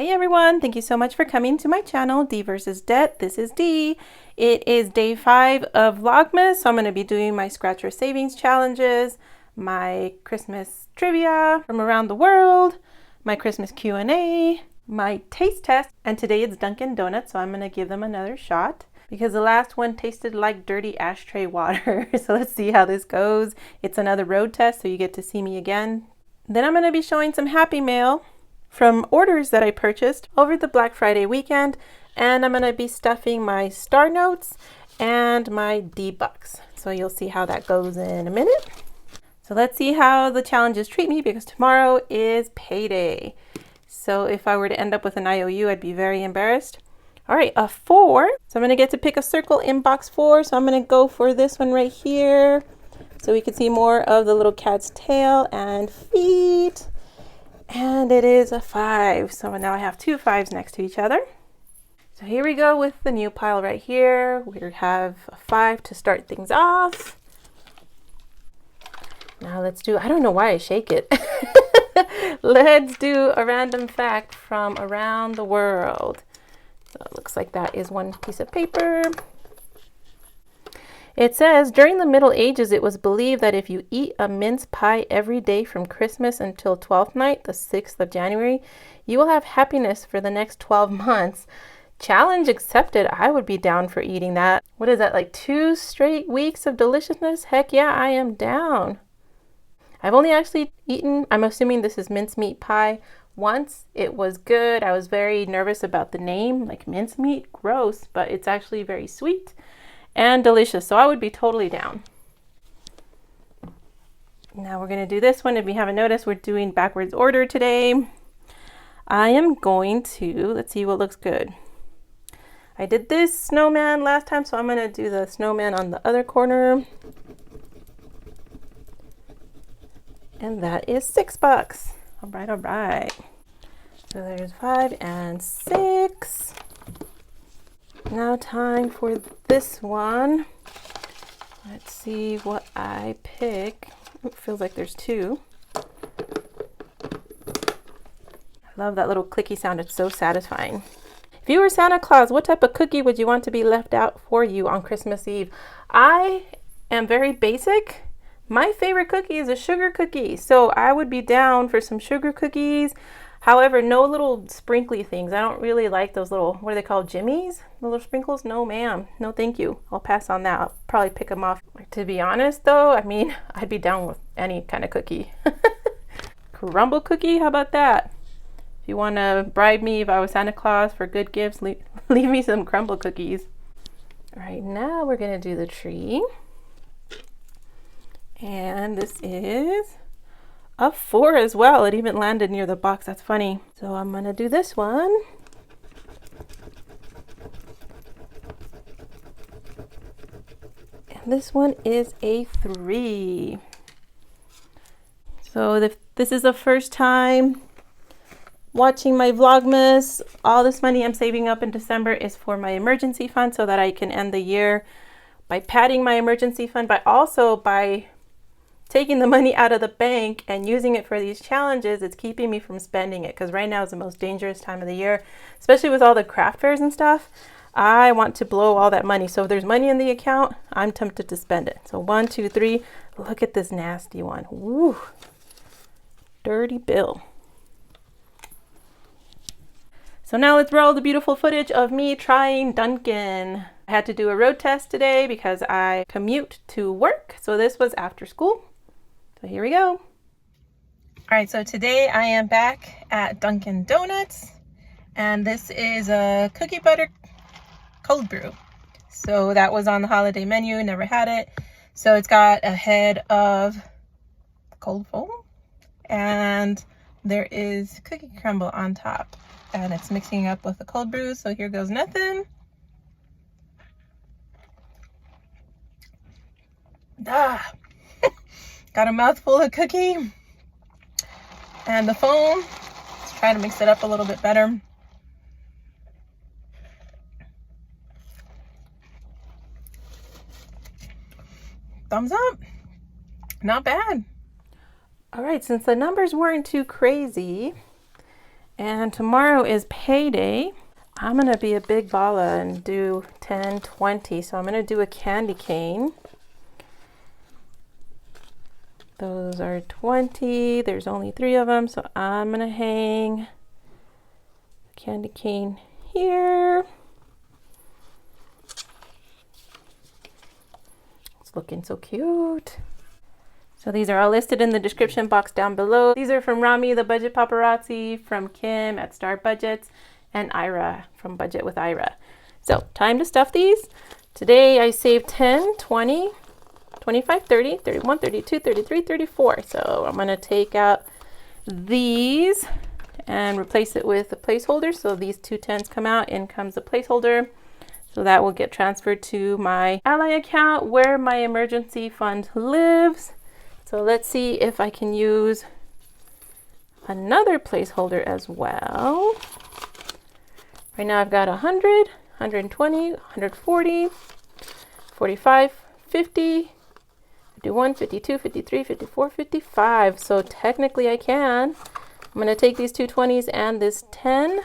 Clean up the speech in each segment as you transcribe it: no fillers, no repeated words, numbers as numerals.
Hey everyone, thank you so much for coming to my channel, D versus Debt. This is D. It is day 5 of Vlogmas, so I'm going to be doing my Scratch or Savings challenges, my Christmas trivia from around the world, my Christmas Q&A, my taste test, and today it's Dunkin' Donuts, so I'm going to give them another shot because the last one tasted like dirty ashtray water. So let's see how this goes. It's another road test, so you get to see me again. Then I'm going to be showing some Happy Mail from orders that I purchased over the Black Friday weekend, and I'm going to be stuffing my Star Notes and my D-Bucks. So you'll see how that goes in a minute. So let's see how the challenges treat me because tomorrow is payday. So if I were to end up with an IOU, I'd be very embarrassed. All right, a 4. So I'm going to get to pick a circle in box 4. So I'm going to go for this one right here so we can see more of the little cat's tail and feet. And it is a 5. So now I have 2 5s next to each other. So here we go with the new pile right here. We have a 5 to start things off. Now let's do, I don't know why I shake it. Let's do a random fact from around the world. So it looks like that is one piece of paper. It says, during the Middle Ages, it was believed that if you eat a mince pie every day from Christmas until 12th night, the 6th of January, you will have happiness for the next 12 months. Challenge accepted. I would be down for eating that. What is that, like 2 straight weeks of deliciousness? Heck yeah, I am down. I've only actually eaten, I'm assuming this is mincemeat pie, once. It was good. I was very nervous about the name, like mincemeat, gross, but it's actually very sweet and delicious, so I would be totally down. Now we're going to do this one. If you haven't noticed, we're doing backwards order today. I am going to, let's see what looks good. I did this snowman last time, so I'm going to do the snowman on the other corner. And that is $6. All right, all right. So there's 5 and 6. Now time for this one. Let's see what I pick. It feels like there's 2. I love that little clicky sound. It's so satisfying. If you were Santa Claus, what type of cookie would you want to be left out for you on Christmas Eve? I am very basic. My favorite cookie is a sugar cookie. So I would be down for some sugar cookies. However, no little sprinkly things. I don't really like those little, what are they called, jimmies? The little sprinkles? No, ma'am. No, thank you. I'll pass on that. I'll probably pick them off. To be honest, though, I mean, I'd be down with any kind of cookie. Crumble cookie? How about that? If you want to bribe me if I was Santa Claus for good gifts, leave me some crumble cookies. All right, now we're going to do the tree. And this is a 4 as well. It even landed near the box. That's funny. So I'm going to do this one. And this one is a 3. So if this is the first time watching my Vlogmas, all this money I'm saving up in December is for my emergency fund so that I can end the year by padding my emergency fund, but also by taking the money out of the bank and using it for these challenges. It's keeping me from spending it because right now is the most dangerous time of the year, especially with all the craft fairs and stuff. I want to blow all that money. So if there's money in the account, I'm tempted to spend it. So 1, 2, 3. Look at this nasty one. Woo. Dirty bill. So now let's roll the beautiful footage of me trying Dunkin'. I had to do a road test today because I commute to work. So this was after school. So here we go. All right, so today I am back at Dunkin' Donuts, and this is a cookie butter cold brew. So that was on the holiday menu, never had it. So it's got a head of cold foam, and there is cookie crumble on top, and it's mixing up with the cold brew. So here goes nothing. Ah. Got a mouthful of cookie and the foam. Let's try to mix it up a little bit better. Thumbs up. Not bad. All right, since the numbers weren't too crazy And tomorrow is payday. I'm gonna be a big balla and do 10, 20. So I'm gonna do a candy cane. Those are 20. There's only 3 of them, so I'm gonna hang the candy cane here. It's looking so cute. So these are all listed in the description box down below. These are from Rami, the Budget Paparazzi, from Kim at Star Budgets, and Ira from Budget with Ira. So time to stuff these. Today I saved 10, 20, 25, 30, 31, 32, 33, 34. So I'm gonna take out these and replace it with a placeholder. So these 2 10s come out, in comes the placeholder. So that will get transferred to my Ally account where my emergency fund lives. So let's see if I can use another placeholder as well. Right now I've got 100, 120, 140, 45, 50, 51, 52, 53, 54, 55. So technically I can. I'm going to take these 2 20s and this 10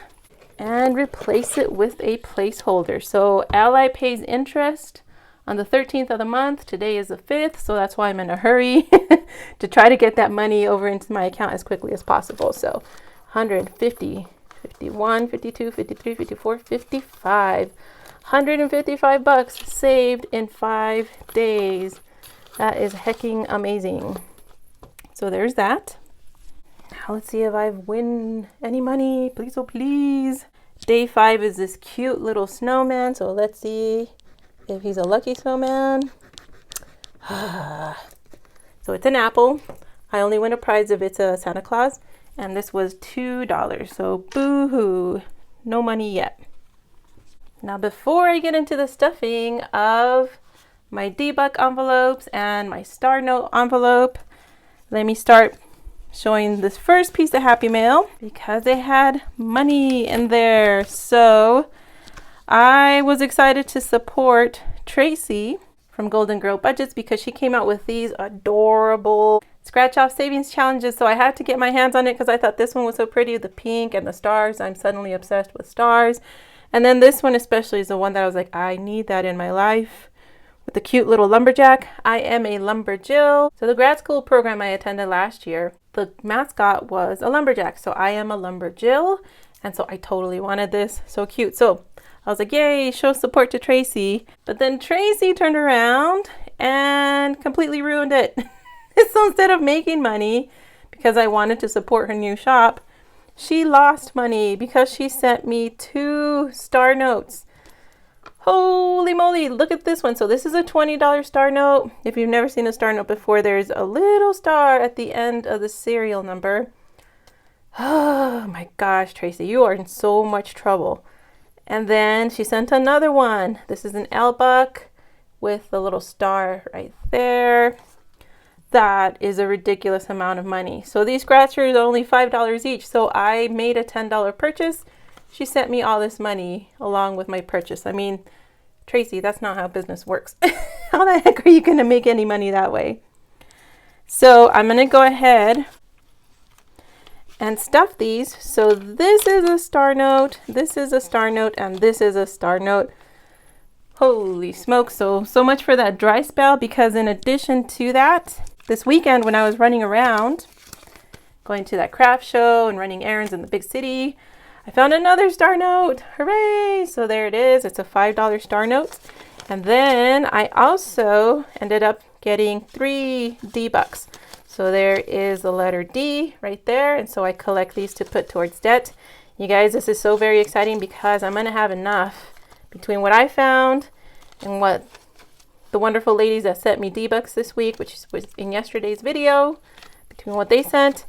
and replace it with a placeholder. So Ally pays interest on the 13th of the month. Today is the 5th, so that's why I'm in a hurry to try to get that money over into my account as quickly as possible. So 150, 51, 52, 53, 54, 55. 155 bucks saved in 5 days. That is hecking amazing. So there's that. Now let's see if I win any money. Please, oh please. Day 5 is this cute little snowman. So let's see if he's a lucky snowman. So it's an apple. I only win a prize if it's a Santa Claus. And this was $2. So boo-hoo. No money yet. Now before I get into the stuffing of my D-Buck envelopes and my Star Note envelope, let me start showing this first piece of Happy Mail because they had money in there. So I was excited to support Tracy from Golden Girl Budgets because she came out with these adorable scratch off savings challenges. So I had to get my hands on it because I thought this one was so pretty, the pink and the stars. I'm suddenly obsessed with stars. And then this one especially is the one that I was like, I need that in my life, with the cute little lumberjack. I am a lumberjill. So the grad school program I attended last year, the mascot was a lumberjack. So I am a lumberjill. And so I totally wanted this. So cute. So I was like, yay, show support to Tracy. But then Tracy turned around and completely ruined it. So instead of making money, because I wanted to support her new shop, she lost money because she sent me 2 Star Notes. Holy moly, look at this one. So this is a $20 Star Note. If you've never seen a Star Note before, there's a little star at the end of the serial number. Oh my gosh, Tracy, you are in so much trouble. And then she sent another one. This is an L-Buck with the little star right there. That is a ridiculous amount of money. So these scratchers are only $5 each. So I made a $10 purchase. She sent me all this money along with my purchase. I mean, Tracy, that's not how business works. How the heck are you going to make any money that way? So I'm going to go ahead and stuff these. So this is a Star Note, this is a Star Note, and this is a Star Note. Holy smokes. So much for that dry spell, because in addition to that, this weekend when I was running around, going to that craft show and running errands in the big city, I found another Star Note. Hooray! So there it is. It's a $5 Star Note. And then I also ended up getting 3 D-Bucks. So there is the letter D right there. And so I collect these to put towards debt. You guys, this is so very exciting because I'm going to have enough between what I found and what the wonderful ladies that sent me D-Bucks this week, which was in yesterday's video, between what they sent,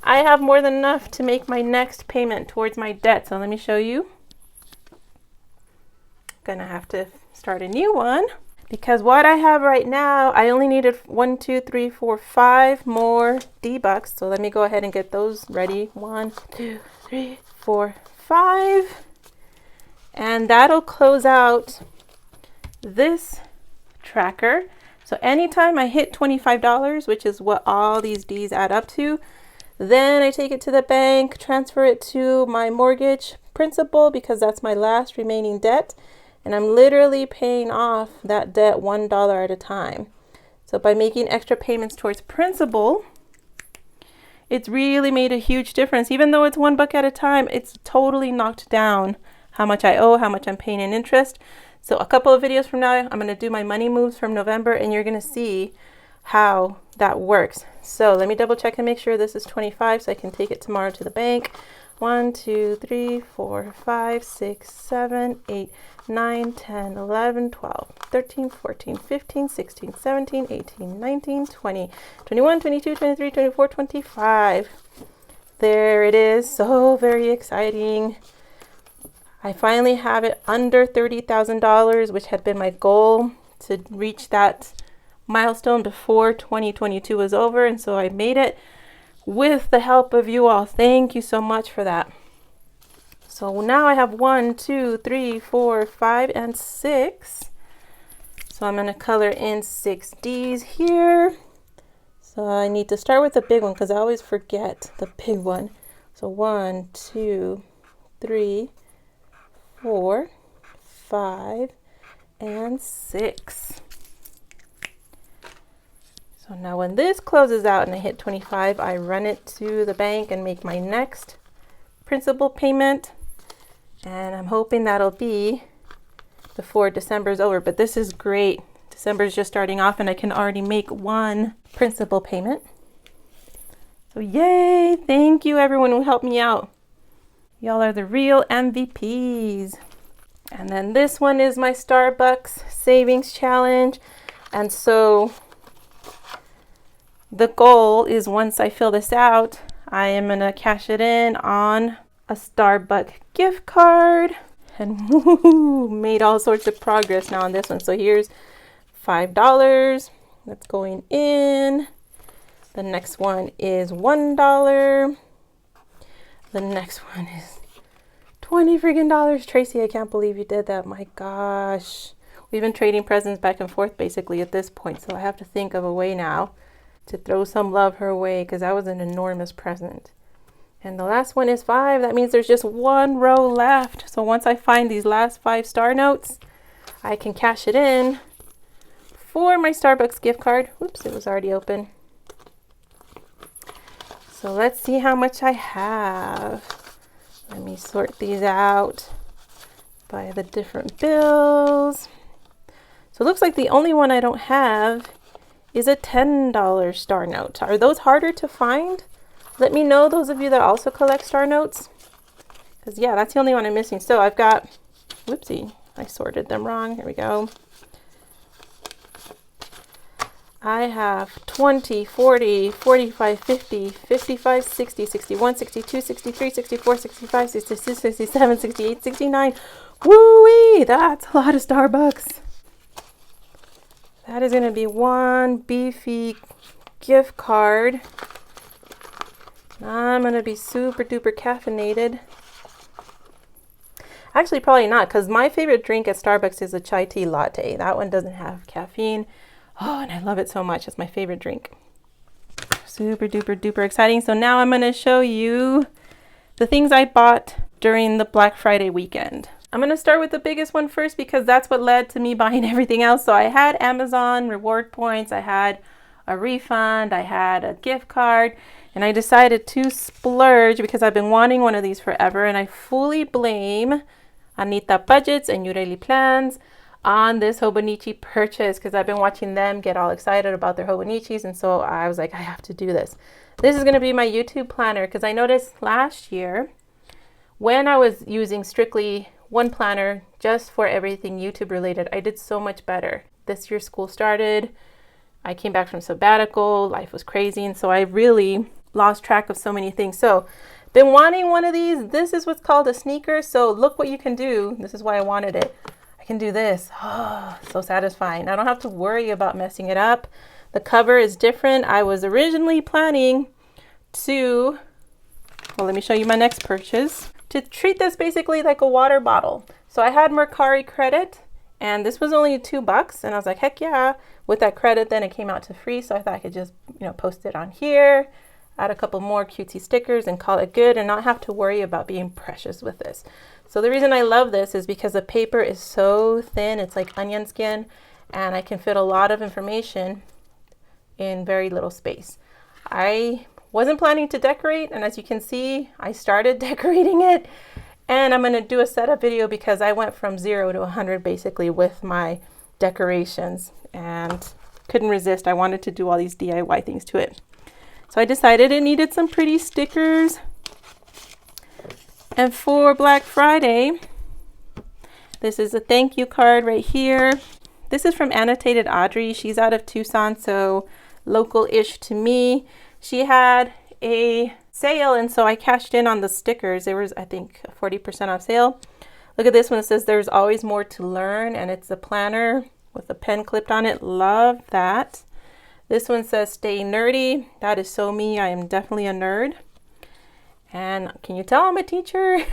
I have more than enough to make my next payment towards my debt. So let me show you. Gonna have to start a new one because what I have right now, I only needed 1, 2, 3, 4, 5 more D-Bucks. So let me go ahead and get those ready. 1, 2, 3, 4, 5. And that'll close out this tracker. So anytime I hit $25, which is what all these D's add up to, Then I take it to the bank, transfer it to my mortgage principal because that's my last remaining debt. And I'm literally paying off that debt $1 at a time. So by making extra payments towards principal, it's really made a huge difference. Even though it's $1 at a time, it's totally knocked down how much I owe, how much I'm paying in interest. So a couple of videos from now, I'm going to do my money moves from November, and you're going to see how that works. So let me double check and make sure this is 25 so I can take it tomorrow to the bank. 1, 2, 3, 4, 5, 6, 7, 8, 9, 10, 11, 12, 13, 14, 15, 16, 17, 18, 19, 20, 21, 22, 23, 24, 25. There it is. So very exciting. I finally have it under $30,000, which had been my goal to reach that milestone before 2022 was over. And so I made it with the help of you all. Thank you so much for that. So now I have 1, 2, 3, 4, 5, and 6. So I'm going to color in 6 Ds here. So I need to start with the big one because I always forget the big one. So 1, 2, 3, 4, 5, and 6. So now when this closes out and I hit 25, I run it to the bank and make my next principal payment. And I'm hoping that'll be before December's over, but this is great. December's just starting off and I can already make one principal payment. So yay, thank you everyone who helped me out. Y'all are the real MVPs. And then this one is my Starbucks savings challenge. And so the goal is once I fill this out, I am gonna cash it in on a Starbucks gift card. And woo, made all sorts of progress now on this one. So here's $5 that's going in. The next one is $1. The next one is $20 friggin'. Tracy, I can't believe you did that. My gosh. We've been trading presents back and forth basically at this point. So I have to think of a way now to throw some love her way because that was an enormous present. And the last one is 5. That means there's just one row left. So once I find these last 5 star notes, I can cash it in for my Starbucks gift card. Oops, it was already open. So let's see how much I have. Let me sort these out by the different bills. So it looks like the only one I don't have is a $10 star note. Are those harder to find? Let me know, those of you that also collect star notes. Because yeah, that's the only one I'm missing. So I've got, whoopsie, I sorted them wrong. Here we go. I have 20, 40, 45, 50, 55, 60, 61, 62, 63, 64, 65, 66, 67, 68, 69. Woo-wee! That's a lot of Starbucks. That is going to be one beefy gift card. I'm going to be super duper caffeinated. Actually, probably not, because my favorite drink at Starbucks is a chai tea latte. That one doesn't have caffeine. Oh, and I love it so much. It's my favorite drink. Super duper duper exciting. So now I'm going to show you the things I bought during the Black Friday weekend. I'm going to start with the biggest one first because that's what led to me buying everything else. So I had Amazon reward points, I had a refund, I had a gift card, and I decided to splurge because I've been wanting one of these forever, and I fully blame Anita Budgets and Yureli Plans on this Hobonichi purchase because I've been watching them get all excited about their Hobonichis, and so I was like, I have to do this. This is going to be my YouTube planner because I noticed last year when I was using strictly one planner just for everything YouTube related, I did so much better. This year school started, I came back from sabbatical, life was crazy, and so I really lost track of so many things. So been wanting one of these. This is what's called a sneaker. So look what you can do. This is why I wanted it. I can do this. Oh, so satisfying. I don't have to worry about messing it up. The cover is different. I was originally planning to, well, let me show you my next purchase, to treat this basically like a water bottle. So I had Mercari credit and this was only $2, and I was like, heck yeah, with that credit then it came out to free. So I thought I could just, post it on here. add a couple more cutesy stickers and call it good and not have to worry about being precious with this. So the reason I love this is because the paper is so thin, it's like onion skin, and I can fit a lot of information in very little space. I wasn't planning to decorate, and as you can see, I started decorating it, and I'm going to do a setup video because I went from 0 to 100 basically with my decorations and couldn't resist. I wanted to do all these DIY things to it. So I decided it needed some pretty stickers. And for Black Friday, this is a thank you card right here. This is from Annotated Audrey. She's out of Tucson, so local-ish to me. She had a sale, and so I cashed in on the stickers. There was, I think, a 40% off sale. Look at this one. It says there's always more to learn, and it's a planner with a pen clipped on it. Love that. This one says stay nerdy. That is so me. I am definitely a nerd. And can you tell I'm a teacher?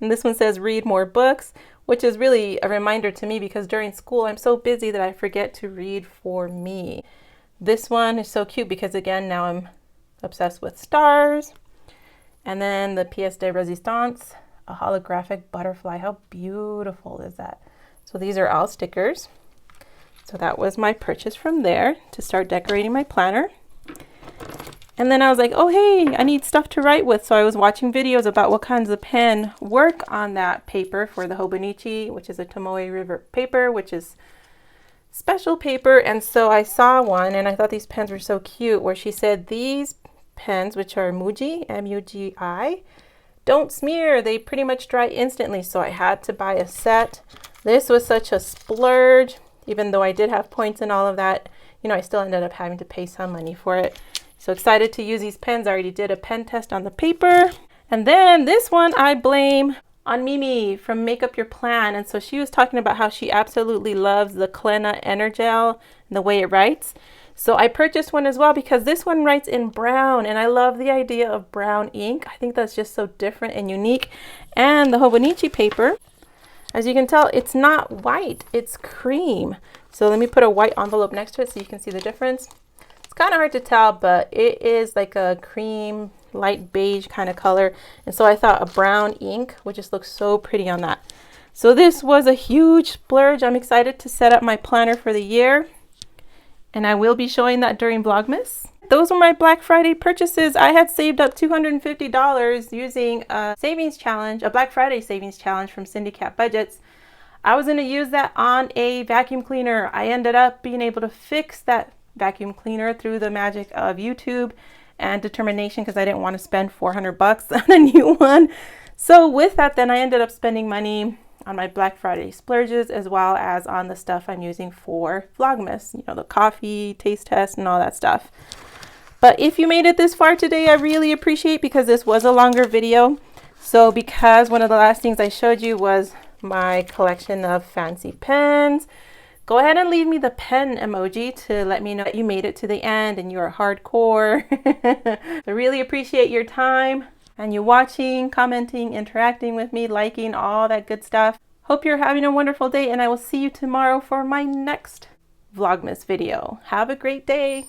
And this one says read more books, which is really a reminder to me because during school I'm so busy that I forget to read for me. This one is so cute because again, now I'm obsessed with stars. And then the pièce de résistance, a holographic butterfly. How beautiful is that? So these are all stickers. So that was my purchase from there to start decorating my planner. And then I was like, oh, hey, I need stuff to write with. So I was watching videos about what kinds of pen work on that paper for the Hobonichi, which is a Tomoe River paper, which is special paper. And so I saw one and I thought these pens were so cute where she said these pens, which are Muji, M-U-G-I, don't smear. They pretty much dry instantly. So I had to buy a set. This was such a splurge, even though I did have points and all of that. You know, I still ended up having to pay some money for it. So excited to use these pens. I already did a pen test on the paper. And then this one I blame on Mimi from Make Up Your Plan. And so she was talking about how she absolutely loves the Clena Energel and the way it writes. So I purchased one as well because this one writes in brown and I love the idea of brown ink. I think that's just so different and unique. And the Hobonichi paper, as you can tell, it's not white, it's cream. So let me put a white envelope next to it so you can see the difference. Kind of hard to tell, but it is like a cream light beige kind of color, and so I thought a brown ink would just look so pretty on that. So this was a huge splurge. I'm excited to set up my planner for the year, and I will be showing that during Vlogmas. Those were my Black Friday purchases. I had saved up $250 using a savings challenge, a Black Friday savings challenge from Cindy Cat Budgets. I was going to use that on a vacuum cleaner. I ended up being able to fix that vacuum cleaner through the magic of YouTube and determination because I didn't want to spend $400 on a new one. So with that, then I ended up spending money on my Black Friday splurges as well as on the stuff I'm using for Vlogmas, you know, the coffee taste test and all that stuff. But if you made it this far today, I really appreciate because this was a longer video. So because one of the last things I showed you was my collection of fancy pens, go ahead and leave me the pen emoji to let me know that you made it to the end and you're hardcore. I really appreciate your time and you watching, commenting, interacting with me, liking, all that good stuff. Hope you're having a wonderful day and I will see you tomorrow for my next Vlogmas video. Have a great day.